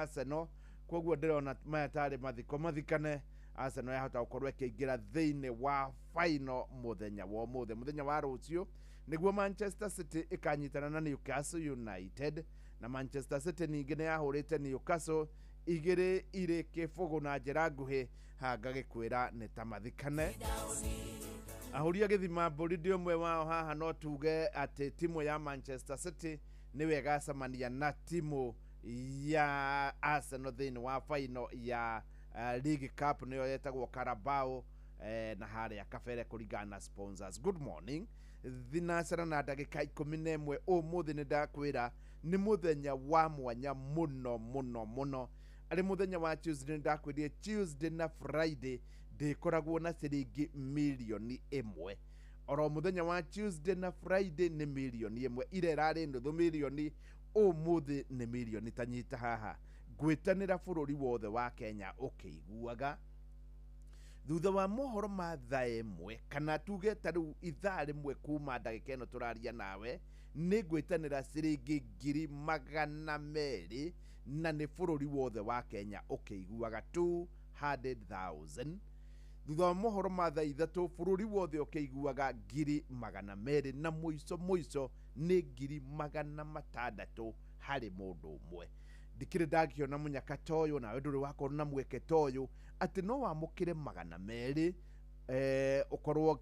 Arsenal koguo ndirona maya tari mathiko mathikane. Arsenal yahota gukorwo ikiingira thiini wa final muthenya wa muthenya wa rucio niguo Manchester City ikanyitana na Newcastle United, na Manchester City ningi ni yahurite Newcastle 2-0 na njira nguhi. Hangagikwira ni ta mathikane ahuria githima mburi ndi umwe wao haha, no tuge ati timu ya Manchester City niwe gacamania na timu ya Arsenal thiini wa final ya League Cup niyo yetagwo Carabao na haria kabere kuringana na sponsors. Good morning, thinacera na ndagika 11 umuthi ni ndakwira ni muthenya wa mwanya muno muno muno. Ari muthenya wa Tuesday ndakwirie Tuesday na Friday ndikoragwo na ciringi milioni 1. Oro muthenya wa Tuesday na Friday ni milioni 1, ire rari nduthu milioni, umuthi ni milioni tanyita haha gwitanira bururi wothe wa Kenya ukiguaga thutha wa mohoro ma thaa imwe kana tuge taru ithaa rimwe kuma ndagika ino turaria nawe ni gwitanira ciringi 200,000 na ni bururi wothe wa Kenya ukiguaga 200,000. thutha wa mohoro ma thaa ithatu bururi wothe ukiguaga 200,000 na muico ni 600,000 hari mundu umwe. Ndikire ndakiona munyaka toyo nawe nduri wako na mweke toyo ati no wamukire 200 ukorwo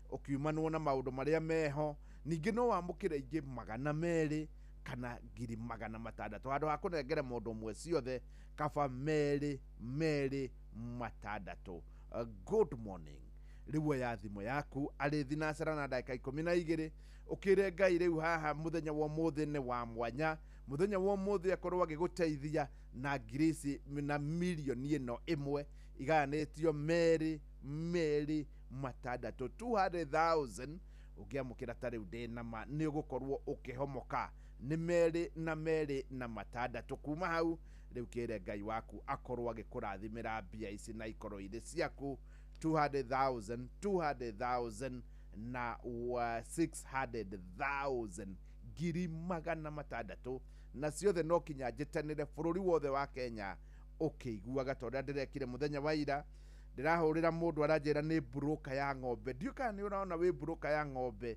ukiumanwo na maundu maria meho, ningi no wamukire ingi 200 kana 600 handu ha kunengere mundu umwe ciothe kaba 2,600. Good morning. Riwe ya thimo yaku ari thinacera na ndagika 12 ukire Ngai riu haha muthenya wa muthi ni wa mwanya. Muthenya wa muthi akorwo agiguteithia na ngirisi na milioni ino 1 iganitio 2,600 ugiamukira tari ndi nama ni ugukorwo ukihomoka ni 2,600 kuma hau. Riu kire Ngai waku akorwo agikurathimira mbia ici na ikorwo iri ciaku 200,000 na 600,000 600,000 na ciothe no kinya njitanire bururi wothe wa Kenya ukiguaga tondu ndirekire muthenya wa ira ndirahurira mundu aranjira ni broker ya ng'ombe. Ndiuka ni uraona wi broker ya ng'ombe